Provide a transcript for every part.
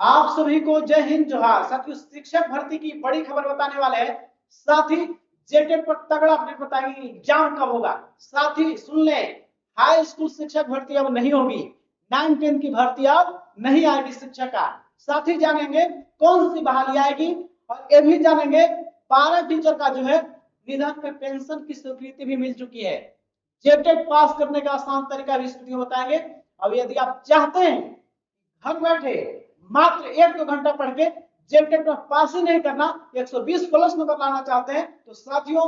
आप सभी को जय हिंद जोहार। साथियों, शिक्षक भर्ती की बड़ी खबर बताने वाले हैं। साथ ही जेटेट पर तगड़ा अपडेट बताएंगे एग्जाम कब होगा। साथ ही सुन ले, हाई स्कूल शिक्षक भर्ती अब नहीं होगी, 9-10 की भर्ती अब नहीं आएगी शिक्षक का। साथ ही जानेंगे कौन सी बहाली आएगी और ये भी जानेंगे पारा टीचर का जो है निधन पे पेंशन की स्वीकृति भी मिल चुकी है। जेटेट पास करने का आसान तरीका भी इस वीडियो में बताएंगे। अब यदि आप चाहते हैं घर बैठे मात्र 1-2 घंटा पढ़ के जेटेट में पास ही नहीं करना, 120 प्लस नंबर लाना चाहते हैं, तो साथियों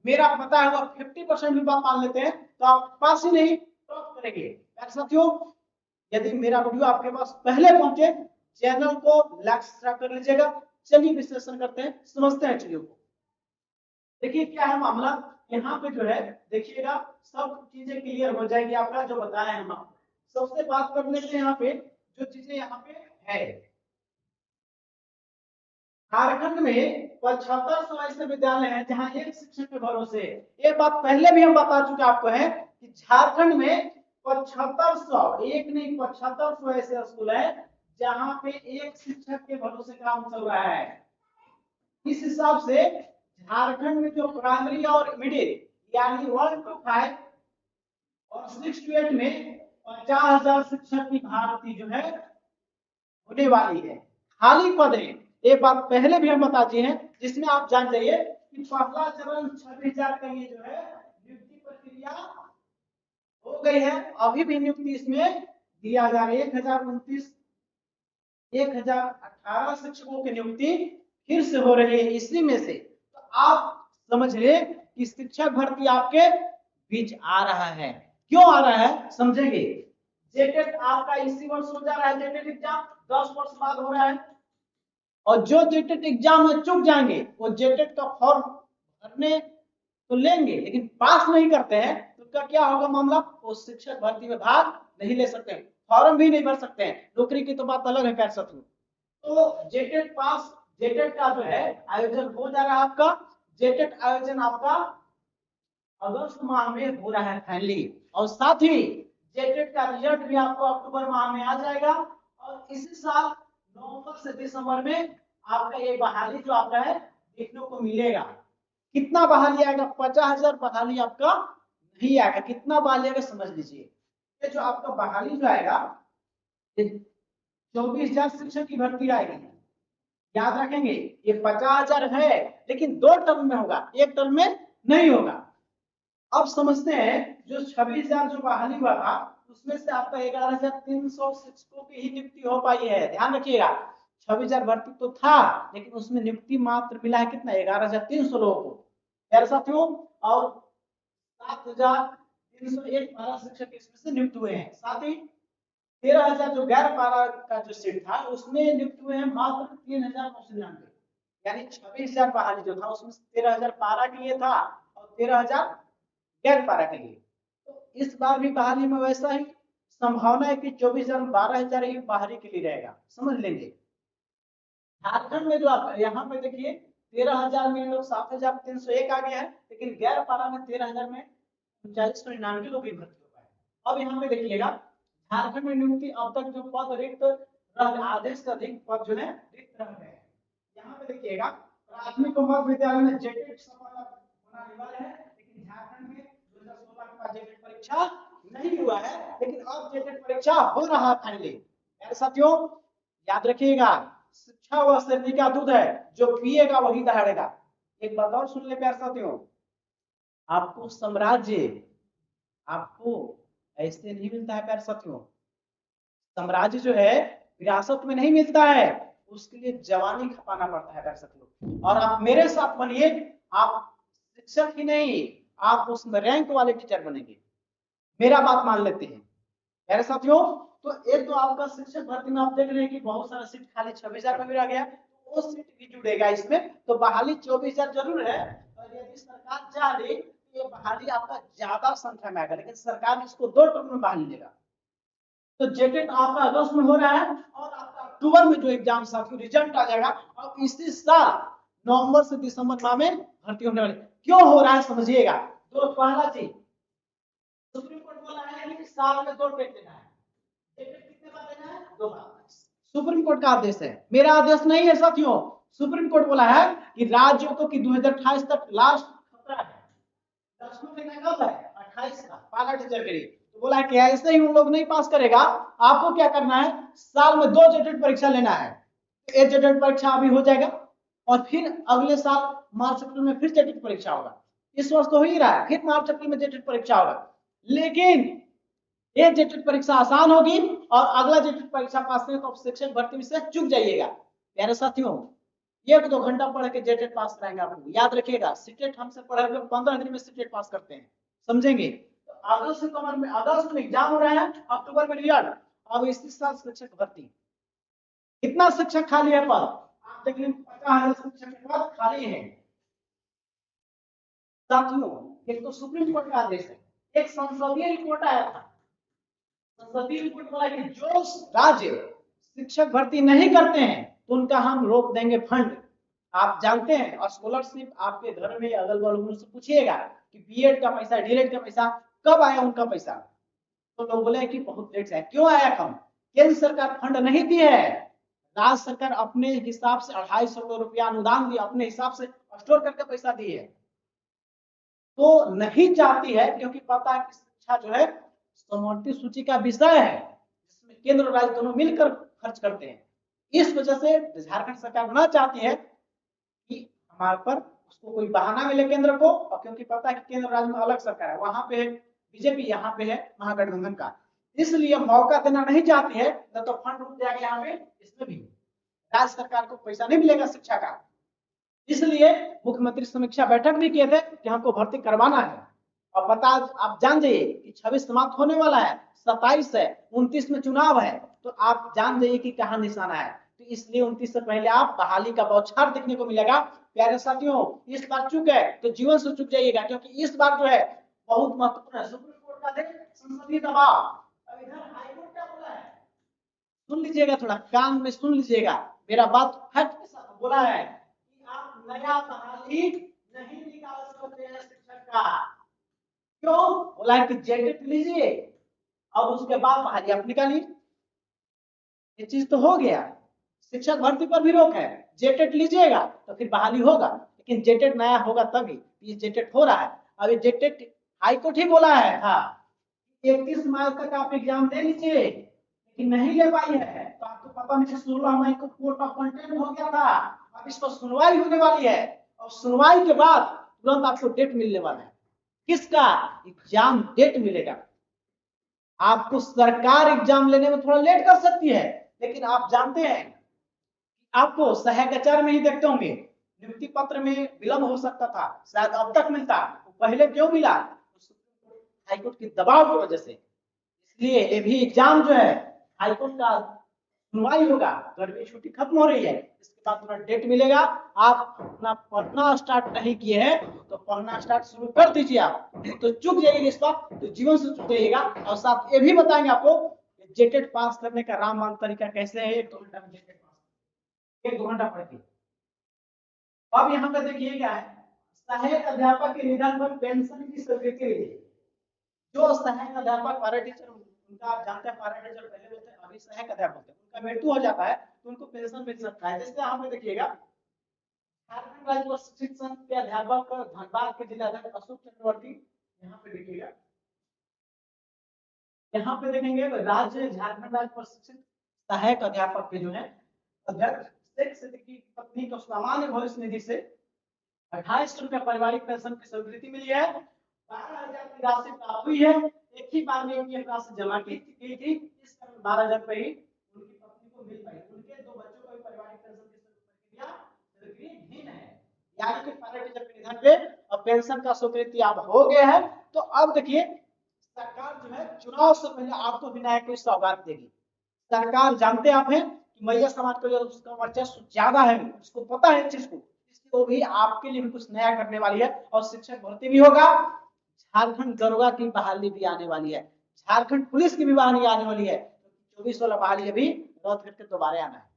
मेरा पता है 50% भी बात मान लेते हैं तो आप पास ही नहीं टॉप करेंगे। साथियों, यदि मेरा वीडियो आपके पास पहले पहुंचे, चैनल को लाइक सब्सक्राइब कर लीजिएगा। चलिए विश्लेषण करते हैं, समझते हैं चीजों को। देखिए क्या है मामला, यहाँ पे जो है देखिएगा सब चीजें क्लियर हो जाएगी आपका जो बताया है हम आपको। सबसे बात कर लेते हैं यहाँ पे जो चीजें यहाँ पे है। झारखंड में 7500 ऐसे विद्यालय हैं जहां एक शिक्षक के भरोसे। ये बात पहले भी हम बता चुके आपको है कि झारखंड में 7500, एक नहीं 7500 ऐसे स्कूल है जहां पे एक शिक्षक के भरोसे काम चल रहा है। इस हिसाब से झारखंड में जो प्राइमरी और मिडिल यानी 1 to 5 और 6 to 8 में 50,000 शिक्षक की भर्ती जो है होने वाली है। खाली पद है, ये बात पहले भी हम बता चुके हैं, जिसमें आप जान जाइए कि पहला चरण 26,000 का ये जो है नियुक्ति प्रक्रिया हो गई है। अभी भी नियुक्ति इसमें दिया जा रहा है। 1018 शिक्षकों की नियुक्ति फिर से हो रही है इसी में से। तो आप समझ ले कि शिक्षक भर्ती आपके बीच आ रहा है। क्यों आ रहा है समझेंगे। जेटेट आपका इसी वर्ष हो जा रहा है, जेटेट एग्जाम 10 वर्ष बाद हो रहा है। और जो जेटेट एग्जाम में चुक जाएंगे वो जेटेट का फॉर्म भरने तो लेंगे, लेकिन पास नहीं करते हैं तो उनका क्या होगा मामला, वो शिक्षक भर्ती में भाग नहीं ले सकते, फॉर्म भी नहीं भर सकते हैं। नौकरी की तो बात अलग है खैर साथियों। तो जेटेट पास, जेटेट का जो है आयोजन हो जा रहा है आपका। जेटेट आयोजन आपका अगस्त माह में हो रहा है फाइनली, और साथ ही जेटेट का रिजल्ट भी आपको अक्टूबर माह में आ जाएगा। और इसी साल नवंबर से दिसंबर में आपका ये बहाली जो आपका है देखने को मिलेगा। कितना बहाली आएगा, 50,000 बहाली आपका नहीं आएगा। कितना बहाली आएगा समझ लीजिए। ये जो आपका बहाली जो आएगा 24,000 शिक्षक की भर्ती आएगी। याद रखेंगे ये 50,000 है लेकिन 2 टर्म में होगा, एक टर्म में नहीं होगा। अब समझते हैं जो 26,000 जो बहाली हुआ था उसमें से आपका 11,300 शिक्षकों की ही नियुक्ति हो पाई है। ध्यान रखिएगा 26,000 भर्ती तो था लेकिन उसमें नियुक्ति मात्र मिला है कितना, 11,300 लोगों को प्यारे साथियों। और 7,301 पारा शिक्षक इसमें से नियुक्त हुए हैं। साथ ही 13,000 जो गैर पारा का जो सीट था उसमें नियुक्त हुए हैं मात्र 3,999, यानी 26,000 बहाली जो था उसमें 13,000 पारा के लिए था और 13,000 गैर पारा के लिए। तो इस बार भी बहाली में वैसा ही संभावना है कि 24,000 12,000 ही बाहरी के लिए रहेगा, समझ लेंगे। झारखंड में जो आप यहाँ पे देखिए 13,000 में लोग 7,301 आ गया है, लेकिन गैर पारा में 13,000 में 3999 लोग भी भर्ती हो पाए। अब यहाँ पे देखिएगा झारखंड में नियुक्ति अब तक जो पद रिक्त आधे से अधिक पद जो है रिक्त रह गए। यहाँ पे देखिएगा प्राथमिक और मध्य विद्यालय में जेटेट सफल होना अनिवार्य है, लेकिन झारखंड में 2016 के बाद जेटेट परीक्षा नहीं हुआ है, लेकिन अब जेटेट परीक्षा हो रहा है फाइनली। यार साथियों याद रखिएगा शिक्षा वह शरीर का दूध है, जो पिएगा वही दहाड़ेगा। एक बात और सुन ले प्यार साथियों, आपको साम्राज्य आपको ऐसे नहीं मिलता है प्यार साथियों। साम्राज्य जो है विरासत में नहीं मिलता है, उसके लिए जवानी खपाना पड़ता है प्यार साथियों। और आप मेरे साथ बनिए, आप शिक्षक ही नहीं आप उसमें रैंक वाले टीचर बनेंगे। मेरा बात मान लेते हैं प्यारे साथियों। तो एक तो आपका शिक्षक भर्ती में आप देख रहे हैं कि बहुत सारा सीट खाली 26,000 का भी रह गया, वो सीट भी जुड़ेगा इसमें। तो बहाली 24,000 जरूर है, और यदि सरकार चाह रही तो ये बहाली आपका ज्यादा संख्या में आएगा, लेकिन सरकार इसको 2 टर्म में बहाली लेगा। तो जेटेट आपका अगस्त में हो रहा है और आपका अक्टूबर में जो एग्जाम साथियों रिजल्ट आ जाएगा। और इसी साल नवंबर से दिसंबर माह में भर्ती होने वाली। क्यों हो रहा है समझिएगा। तो पहला चीज सुप्रीम कोर्ट बोला है कि साल में 2 टेस्ट देना है। कितने बार देना है, 2 बार। सुप्रीम कोर्ट का आदेश है, मेरा आदेश नहीं है साथियों। सुप्रीम कोर्ट बोला है कि राज्यों को कि 2028 तक लास्ट खतरा है, 10वां महीना कब है 28 का, पहला टीचर के लिए। तो बोला है कि ऐसे ही उन लोग नहीं पास करेगा, आपको क्या करना है, साल में 2 जेटेट परीक्षा लेना है। एक जेटेट परीक्षा अभी हो जाएगा और फिर अगले साल मार्च अप्रैल में फिर जेटेट परीक्षा होगा। इस वर्ष तो हो ही रहा है, फिर मार्च अप्रैल में जेटेट परीक्षा होगा। लेकिन एक जेटेट परीक्षा आसान होगी और अगला जेटेट परीक्षा पास करें तो शिक्षक भर्ती में से चूक जाइएगा। प्यारे साथियों, 1-2 घंटा पढ़ के जेटेट पास कराएंगे आपको, याद रखिएगा। सीटेट हमसे पढ़े हुए 15 दिन में सीटेट पास करते हैं, समझेंगे। तो अगस्त सितंबर में, अगस्त में एग्जाम हो रहा है, अक्टूबर में रिजल्ट। अब इसी साल शिक्षक भर्ती, कितना शिक्षक खाली है पद, आप देख लें 50,000 शिक्षक के पद खाली है साथियों। एक तो सुप्रीम कोर्ट का आदेश है, एक संसदीय रिपोर्ट आया था। संसदीय रिपोर्ट बोला कि जो राज्य शिक्षक भर्ती नहीं करते हैं तो उनका हम रोक देंगे फंड। आप जानते हैं, और स्कॉलरशिप आपके घर में अगल बगल से पूछिएगा कि बीएड का पैसा, डीएड का पैसा कब आया उनका पैसा, तो लोग बोले कि बहुत लेट है। क्यों आया कम? केंद्र सरकार फंड नहीं दी है, राज्य सरकार अपने हिसाब से 250 करोड़ रुपया अनुदान दिया, अपने हिसाब से स्टोर करके पैसा दी है। तो नहीं चाहती है क्योंकि पता है कि शिक्षा जो है समवर्ती सूची का विषय है, जिसमें केंद्र और राज्य दोनों मिलकर खर्च करते हैं। इस वजह से झारखंड सरकार ना चाहती है कि हमारे पर उसको कोई बहाना मिले केंद्र को, और क्योंकि पता है कि केंद्र राज्य में अलग सरकार है, वहां पे बीजेपी, यहाँ पे है महागठबंधन का, इसलिए मौका देना नहीं चाहती है। न तो फंड रुक जाएगा यहाँ पे, इसमें भी राज्य सरकार को पैसा नहीं मिलेगा शिक्षा का। इसलिए मुख्यमंत्री समीक्षा बैठक भी किए थे कि हमको भर्ती करवाना है। और पता, आप जान जाइए कि 26 समाप्त होने वाला है, 27 है, 29 में चुनाव है, तो आप जान जाइए कि कहां निशाना है। तो इसलिए 29 से पहले आप बहाली का बौछार देखने को मिलेगा। प्यारे साथियों, इस बार चूक है तो जीवन से चूक जाइएगा, क्योंकि इस बार जो है बहुत महत्वपूर्ण है। सुप्रीम कोर्ट का संसदीय दबाव, अब इधर हाईकोर्ट क्या बोला है, सुन लीजिएगा, थोड़ा कान में सुन लीजिएगा, मेरा बात फैक्ट के साथ बोला है कि आप नया बहाली नहीं निकाल सकते हैं शिक्षक का। क्यों? बोला है कि जेटेट लीजिए और उसके बाद बहाली आप निकालिए। ये चीज तो हो गया, शिक्षक भर्ती पर भी रोक है। जेटेट लीजिएगा तो फिर बहाली होगा, लेकिन जेटेट नया होगा तभी। ये जेटेट हो रहा है, अभी जेटेट हाईकोर्ट ही बोला है हाँ 31 मार्च तक आप एग्जाम दे लीजिए, लेकिन नहीं ले पाई है तो आपको पता नहीं 16 मई को कोर्ट ऑफ कंटेम्प्ट हो गया था। अब इस पर सुनवाई होने वाली है, और सुनवाई के बाद तुरंत आपको डेट मिलने वाला है। किसका? एग्जाम डेट मिलेगा। आपको सरकार एग्जाम लेने में थोड़ा लेट कर सकती है, लेकिन आप जानते हैं आपको सहायक आचार्य में ही देखते होंगे, नियुक्ति पत्र में विलंब हो सकता था, शायद अब तक मिलता, पहले क्यों मिला? हाईकोर्ट के दबाव की वजह से। इसलिए ये भी एग्जाम जो है हाईकोर्ट का सुनवाई होगा, गर्मी छुट्टी खत्म हो रही है, इसके बाद पूरा डेट मिलेगा। आप अपना पढ़ना स्टार्ट नहीं किए हैं तो पढ़ना स्टार्ट शुरू कर दीजिए। आप तो चूक जाइएगा इस बार, तो जीवन से चूक जाइएगा। और साथ ये भी बताएंगे आपको जेटेट पास करने का रामबाण तरीका कैसे है। 1-2 घंटा में जेटेट पास, 1-2 घंटा पढ़ के। अब यहाँ पे देखिए क्या है, सहायक अध्यापक के निधन पर पेंशन की स्वीकृति मिली। जो सहायक अध्यापक, पारा टीचर, उनका आप जानते हैं पारा टीचर पहले होते हैं, अभी सहायक अध्यापक है, उनका मृत्यु हो जाता है तो उनको पेंशन मिल सकता है। जैसे यहाँ पे देखिएगा, झारखंड राज्य शिक्षक संघ के अध्यापक धनबाद के जिलाध्यक्ष अशोक चक्रवर्ती, यहाँ पे देखिएगा, यहाँ पे देखेंगे राज्य झारखंड राज्य प्रशिक्षित सहायक अध्यापक के जो है अध्यक्ष शेख सिद्दीकी की पत्नी को सामान्य भविष्य निधि से 28 रुपया पारिवारिक पेंशन की स्वीकृति मिली है। 12,000 की राशि प्राप्त हुई है, एक ही बार में उनकी राशि जमा की थी, इस कारण 12,000 रुपये ही उनकी पत्नी को मिल पाई। उनके 2 बच्चों को भी पारिवारिक पेंशन की स्वीकृति है, यानी कि पारा टीचर के निधन पे अब पेंशन का स्वीकृति अब हो गया है। तो अब देखिए, सरकार जो है चुनाव से पहले आपको बिना कोई सौगात देगी। सरकार जानते आप हैं कि महिला समाज को उसका वर्चस्व ज्यादा है, उसको पता है चीज को, इसलिए वो भी आपके लिए भी कुछ नया करने वाली है। और शिक्षक भर्ती भी होगा, झारखंड दरोगा की बहाली भी आने वाली है, झारखंड पुलिस की भी बहाली आने वाली है। 24 वाला बहाली अभी रद्द करके दोबारा आना है।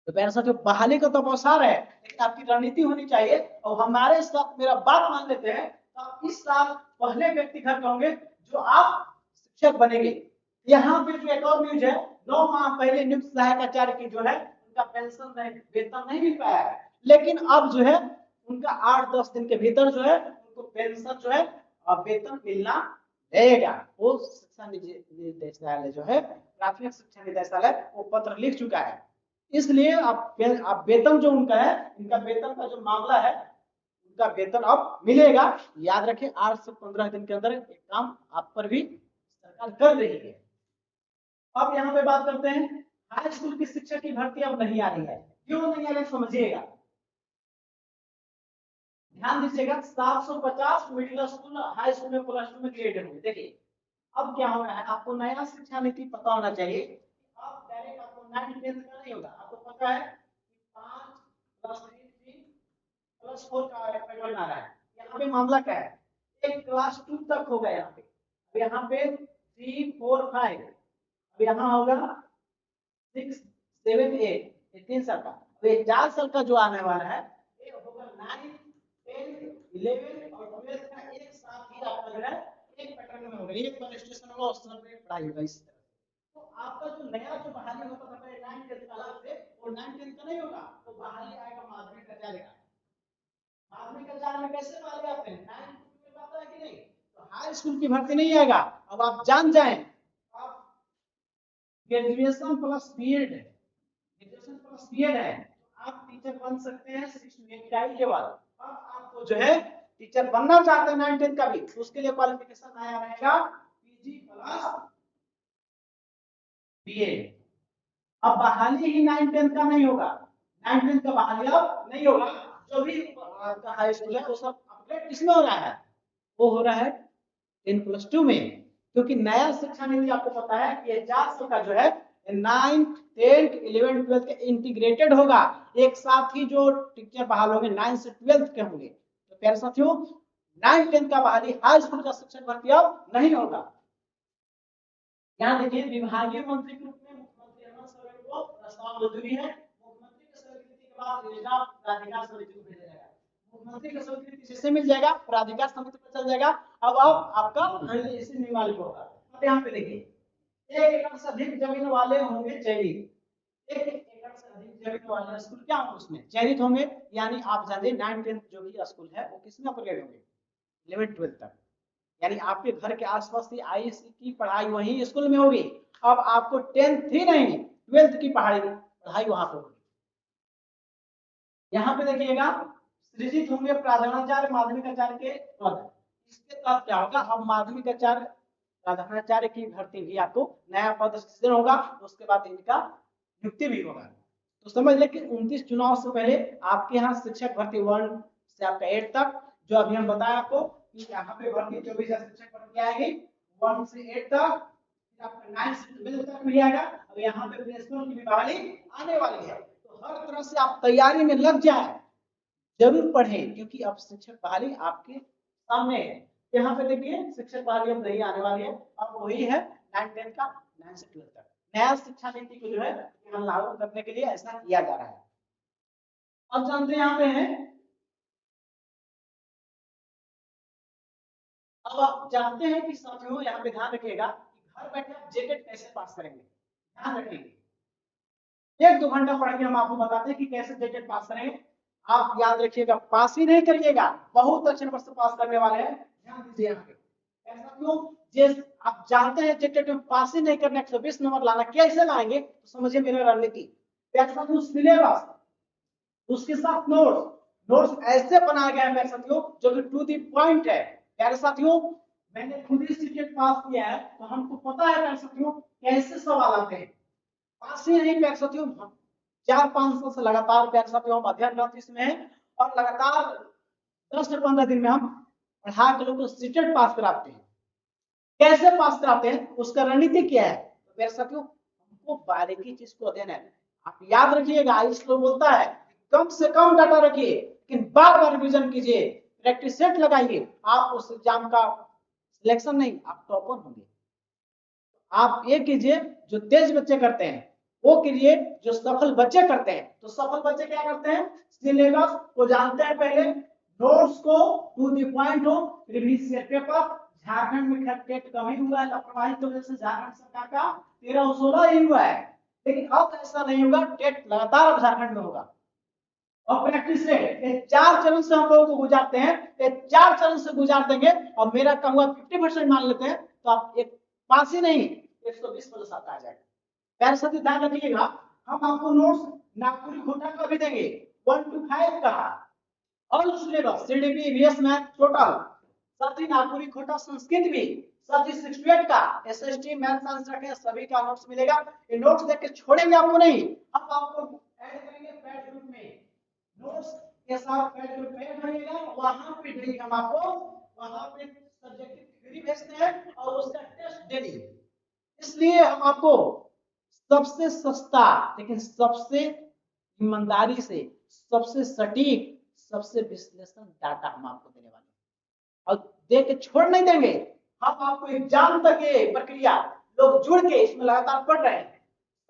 तो मेरे साथ जो बहाली का तो बौछार है, लेकिन आपकी रणनीति होनी चाहिए। और हमारे साथ मेरा बात मान लेते हैं तो आप इस साल पहले व्यक्ति घर होंगे जो आप शिक्षक बनेंगे। यहाँ पे जो एक और न्यूज है, 9 माह पहले नियुक्त सहायक आचार्य की जो है उनका पेंशन नहीं, वेतन नहीं मिल पाया है, लेकिन अब जो है उनका 8-10 दिन के भीतर जो है उनको पेंशन जो है और वेतन मिलना रहेगा। वो शिक्षा निदेशालय जो है, प्राथमिक शिक्षा निदेशालय वो पत्र लिख चुका है। इसलिए आप वेतन जो उनका है, इनका वेतन का जो मामला है, उनका वेतन अब मिलेगा। याद रखें 8 से 15 दिन के अंदर एक काम आप पर भी सरकार कर रही है। अब यहाँ पे बात करते हैं, हाई स्कूल की शिक्षक की भर्ती अब नहीं आ रही है। क्यों नहीं आ रही समझिएगा, ध्यान दीजिएगा। 750 मिडिल स्कूल हाई स्कूल में प्लस 2 में क्रिएटेड हुए। देखिए अब क्या हो रहा है, आपको नया शिक्षा नीति पता होना चाहिए। अब डायरेक्ट आपको 9 10 का नहीं होगा, आपको पता है 5 + 3 + 4 का पैटर्न आ रहा है। यहाँ पे मामला क्या है, एक क्लास 2 तक होगा यहाँ पे, अब यहाँ पे 3 4 5, अब यहाँ होगा 6 7 8, ये 3 साल का। अब ये 4 साल का जो आने वाला है, ये होगा 9 10 11 और 12 का एक साथ ही आपका जो है एक पैटर्न में होगा, एक पर स्टेशन होगा, उस तरह पे पढ़ाई होगा इस तरह। तो आपका जो नया जो बहाली होता था पहले 9 10 का अलग से, वो 9 10 का नहीं होगा, तो बहाली आएगा माध्यमिक आचार्य का। माध्यमिक आचार्य में कैसे बहाली आते हैं, 9 में आता है कि नहीं, तो हाई स्कूल की भर्ती नहीं आएगा। अब आप जान जाएं, आप ग्रेजुएशन प्लस बीएड है, ग्रेजुएशन प्लस बीएड है, आप टीचर बन सकते हैं 6 to 8 टाइम के बाद। अब आपको जो है टीचर बनना चाहते हैं 9 10 का भी, तो उसके लिए क्वालिफिकेशन आया रहेगा पीजी प्लस बीएड। अब बहाली ही 9 10 का नहीं होगा, 9 10 का बहाली अब नहीं होगा। जो भी आपका हाई स्कूल है वो सब अपग्रेड किसमें हो रहा है, वो हो रहा है 10 + 2 में। क्योंकि नया शिक्षा नीति आपको पता है कि 4 साल का जो है 9 10 11 12 के इंटीग्रेटेड होगा, एक साथ ही जो टीचर बहाल होंगे 9 से 12 के होंगे। तो प्यारे साथियों 9 10 का बहाली हाई स्कूल का शिक्षक भर्ती अब नहीं होगा। यहाँ देखिए विभागीय मंत्री के रूप में मुख्यमंत्री हेमंत सोरेन को प्रस्ताव मंजूरी है। मुख्यमंत्री की स्वीकृति के बाद योजना प्राधिकार समिति को भेजा जाएगा। मुख्यमंत्री की स्वीकृति किससे मिल जाएगा, प्राधिकार समिति पर चल जाएगा। अब आपका इसी नियमावली होगा। अब यहाँ पे देखिए 1 एकड़ से अधिक जमीन वाले होंगे चयनित, 1 एकड़ से अधिक जमीन वाले स्कूल क्या होंगे उसमें चयनित होंगे। यानी आप जानिए 9 10 जो भी स्कूल है वो किसमें अपग्रेड होंगे, 11 12 तक। यानी आपके घर के आसपास ही आईएससी की पढ़ाई वही स्कूल में होगी। अब आपको 10th ही नहीं 12th की पढ़ाई वहां पर होगी। यहाँ पे देखिएगा सृजित होंगे प्राधानाचार्य माध्यमिक आचार्य के पद। इसके तहत क्या होगा, अब माध्यमिक आचार्य प्राधानाचार्य की भर्ती भी आपको नया पद सृजन होगा, उसके बाद इनका नियुक्ति भी होगा। तो समझ लें कि 29 चुनाव से पहले आपके यहाँ शिक्षक भर्ती 1 से आपका 8 तक, जो अभी हम बताया आपको कि यहाँ पे भर्ती 24,000 शिक्षक भर्ती आएगी 1 से 8 तक, आपका 9 से 12 तक भी आएगा। अब यहाँ पे प्रिंसिपल की भी बहाली आने वाली है। तो हर तरह से आप तैयारी में लग जाए, जरूर पढ़ें, क्योंकि अब शिक्षक बहाली आपके सामने है। यहाँ पे देखिए शिक्षक बहाली अब नहीं आने वाली है, अब वही है 9 10 का 9 से 12 तक। नया शिक्षा नीति को जो है लागू करने के लिए ऐसा किया जा रहा है। अब जानते हैं यहाँ पे है, अब आप जानते हैं कि साथियों यहाँ पे ध्यान रखिएगा कि घर बैठे आप जेटेट कैसे पास करेंगे। ध्यान रखिएगा 1-2 घंटा पढ़ के हम आपको बताते हैं कि कैसे जेटेट पास करेंगे। आप याद रखिएगा पास ही नहीं करिएगा, बहुत अच्छे नंबर से पास करने वाले हैं। ध्यान दीजिए यहाँ पे साथियों, जिस आप जानते हैं जेटेट में पास ही नहीं करने 120 नंबर लाना कैसे लाएंगे, तो समझिए मेरी रणनीति। सिलेबस उसके साथ नोट्स ऐसे बनाया गया है मेरे साथियों जो कि टू दी पॉइंट है। प्यारे साथियों मैंने खुद ही सीटेट पास किया है, तो हमको पता है प्यारे साथियों कैसे सवाल आते हैं। पास ही नहीं प्यारे साथियों 400-500 से लगातार प्यारे साथियों हम अध्ययनरत इसमें है, और लगातार 10 से 15 दिन में हम पढ़ा के लोगों को सीटेट पास कराते हैं। कैसे पास कराते हैं, उसका रणनीति क्या है, तो प्यारे साथियों हमको बारीकी चीज को अध्ययन है। आप याद रखिएगा आयुष को बोलता है कम से कम डाटा रखिए, लेकिन बार बार रिवीजन कीजिए, प्रैक्टिस सेट लगाइए, आप उस एग्जाम का सिलेक्शन नहीं आप टॉपर होंगे। आप ये कीजिए जो तेज बच्चे करते हैं, वो कीजिए जो सफल बच्चे करते हैं। तो सफल बच्चे क्या करते हैं, सिलेबस को जानते हैं, पहले नोट्स को टू द पॉइंट हो, प्रीवियस ईयर पेपर झारखंड में टेट कम ही हुआ है, लापरवाही की वजह से झारखंड सरकार का 13 और 16 ही हुआ है। लेकिन अब ऐसा नहीं होगा, टेट लगातार अब झारखंड में होगा। और प्रैक्टिस रेट ये 4 चरण से हम लोगों को गुजारते हैं, ये 4 चरण से गुजार देंगे और मेरा कहूंगा 50% मान लेते हैं तो आप एक पास ही नहीं 120+ आता आ जाएगा। प्यारे साथी ध्यान रखिएगा, हम आपको नोट्स नागपुरी खोटा का भी देंगे 1 to 5 का all syllabus CDP EVS math total, साथ ही नागपुरी खोटा संस्कृत भी, साथ ही 68 का एसएसटी मैथ साइंस रखे सभी का नोट्स मिलेगा। ये नोट्स देख के छोड़ेंगे आपको नहीं, हम आपको ऐड करेंगे पैड ग्रुप में। नोट्स के साथ पैड ग्रुप में ऐड होइएगा, वहां पे डेली हम आपको वहां पे सब्जेक्टिव थ्योरी भेजते हैं और उसका टेस्ट डेली। इसलिए हम आपको सबसे सस्ता लेकिन सबसे ईमानदारी से सबसे सटीक सबसे विश्लेषण डाटा हम आपको देने वाले हैं और दे के छोड़ नहीं देंगे। हम आपको एग्जाम तक ये प्रक्रिया लोग जुड़ के इसमें लगातार पढ़ रहे हैं।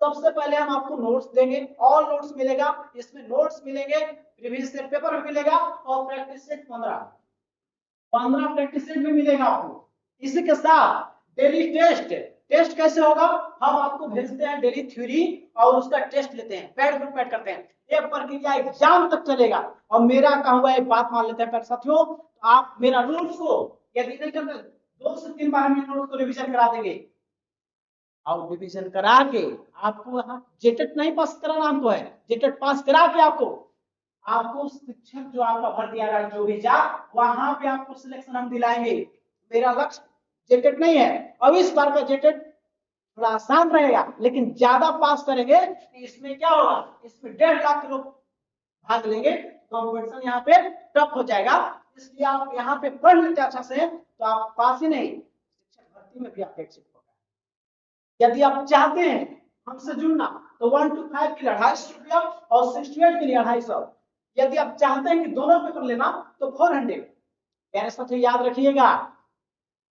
सबसे पहले हम आपको नोट्स देंगे, ऑल नोट्स मिलेगा, इसमें नोट्स मिलेंगे, प्रीवियस ईयर पेपर मिलेगा और प्रैक्टिस सेट 15 प्रैक्टिस सेट भी मिलेगा आपको। इसी के साथ डेली टेस्ट, टेस्ट कैसे होगा, हम आपको भेजते हैं डेली थ्योरी और उसका टेस्ट लेते हैं, पैड ग्रुप ऐड करते हैं। ये प्रक्रिया एग्जाम तक चलेगा और मेरा कहूंगा एक बात मान लेते हैं प्यारे साथियों, तो आप मेरा नोट्स को यदि नहीं करते 2 से 3 बार में नोट्स को रिवीजन करा देंगे और रिवीजन करा के आपको वहां जेटेट नहीं पास कराना हमको है, जेटेट पास करा के आपको शिक्षक जो आपका भर्ती आ रहा है जो भी जा वहां पे आपको सिलेक्शन हम दिलाएंगे। मेरा लक्ष्य जेटेट नहीं है। अब इस बार का जेटेट थोड़ा आसान रहेगा लेकिन ज्यादा पास करेंगे तो इसमें क्या होगा, इसमें 1.5 लाख के लोग भाग लेंगे, कंपटीशन यहाँ पे टफ हो जाएगा। इसलिए आप यहाँ पे पढ़ लेते अच्छा से तो आप पास ही नहीं शिक्षक भर्ती में भी आप एक्सिट होगा। यदि आप चाहते हैं हमसे जुड़ना तो 1 to 5 के लिए 250 रुपया और 68 के लिए 250। यदि आप चाहते हैं कि दोनों पेपर लेना तो 400। प्यारे साथियों याद रखिएगा,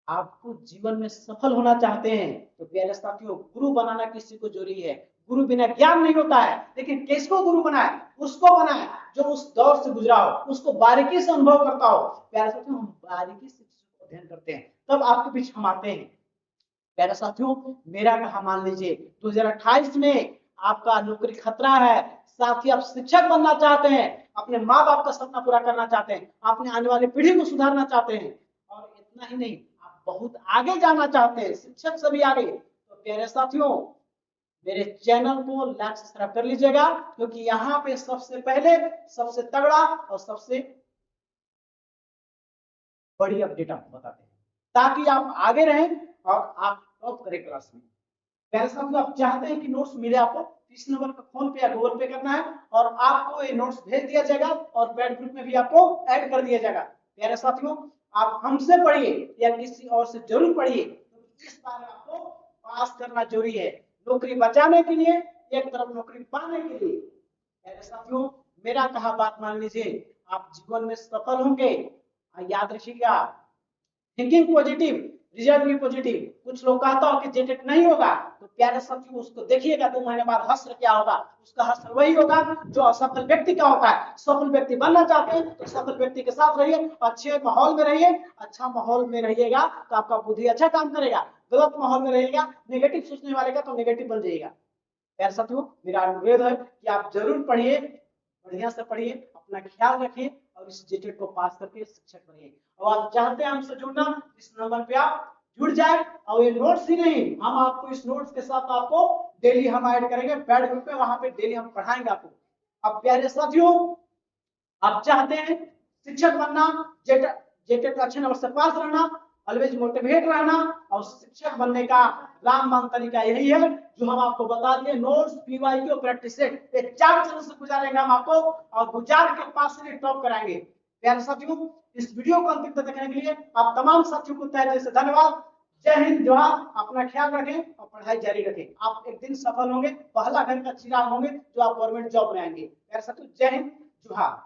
आपको जीवन में सफल होना चाहते हैं तो प्यारे साथियों गुरु बनाना किसी को जरूरी है। गुरु बिना ज्ञान नहीं होता है, लेकिन किसको गुरु बनाए, उसको बनाए जो उस दौर से गुजरा हो, उसको बारीकी से अनुभव करता हो। प्यारे साथियों हम बारीकी से अध्ययन करते हैं तब आपके पीछे हम आते हैं। प्यारे साथियों मेरा कहा मान लीजिए 2028 में आपका नौकरी खतरा है, साथ ही आप शिक्षक बनना चाहते हैं, अपने माँ बाप का सपना पूरा करना चाहते हैं, अपने आने वाली पीढ़ी को सुधारना चाहते हैं और इतना ही नहीं आप बहुत आगे जाना चाहते हैं, शिक्षक से भी आगे, तो प्यारे साथियों मेरे चैनल को लाइक सब्सक्राइब कर लीजिएगा क्योंकि यहाँ पे सबसे पहले सबसे तगड़ा और सबसे बड़ी अपडेट आपको बताते हैं ताकि आप आगे रहें और आप टॉप करें क्लास में। प्यारे साथियों आप चाहते हैं कि नोट्स मिले आपको, इस नंबर पर फोन पे या गूगल पे करना है और आपको ये नोट्स भेज दिया जाएगा और पैड ग्रुप में भी आपको ऐड कर दिया जाएगा। प्यारे साथियों आप हमसे पढ़िए या किसी और से जरूर पढ़िए, तो इस बार आपको पास करना जरूरी है, नौकरी बचाने के लिए, एक तरफ नौकरी पाने के लिए। प्यारे साथियों मेरा कहा बात मान लीजिए, आप जीवन में सफल होंगे। याद रखिएगा थिंकिंग पॉजिटिव रिजल्ट भी पॉजिटिव। कुछ लोग कहता हो कि जेटेट नहीं होगा तो प्यारे साथियों उसको देखिएगा 2 महीने बाद हश्र क्या होगा, उसका हश्र वही होगा जो असफल व्यक्ति का होता है। सफल व्यक्ति बनना चाहते हैं तो सफल व्यक्ति के साथ रहिए, अच्छे माहौल में रहिए, अच्छा माहौल में रहिएगा तो आपका बुद्धि अच्छा काम करेगा, गलत माहौल में रहेगा नेगेटिव सोचने वाले का तो नेगेटिव बन जाएगा। प्यारे साथियों मेरा अनुरोध है कि आप जरूर पढ़िए, बढ़िया से पढ़िए, अपना ख्याल रखिए और इस जेटेट को पास करके शिक्षक बनिए। और आप चाहते हैं हमसे जुड़ना, इस नंबर पे आप जुड़ जाए और ये नोट्स ही नहीं हम आपको इस नोट्स के साथ आपको डेली हम ऐड करेंगे पैड ग्रुप पे, वहां पे डेली हम पढ़ाएंगे आपको। अब प्यारे साथियों आप चाहते हैं शिक्षक बनना, जेटेट अच्छे नंबर से पास रहना, ऑलवेज मोटिवेट रहना और शिक्षक बनने का रामबाण तरीका यही है जो हम आपको बता दिए, नोट्स पीवाईक्यू प्रैक्टिस सेट, ये 4 चरण से गुजारेंगे हम आपको और गुजार के पास से टॉप कराएंगे। प्यारे साथियों इस वीडियो को अंतिम तक देखने के लिए आप तमाम साथियों को तहे दिल से धन्यवाद। जय हिंद जोहार, अपना ख्याल रखें और पढ़ाई जारी रखें। आप एक दिन सफल होंगे, पहला घर का चिराग होंगे जो आप गवर्नमेंट जॉब में आएंगे। प्यारे साथियों जय हिंद जोहार।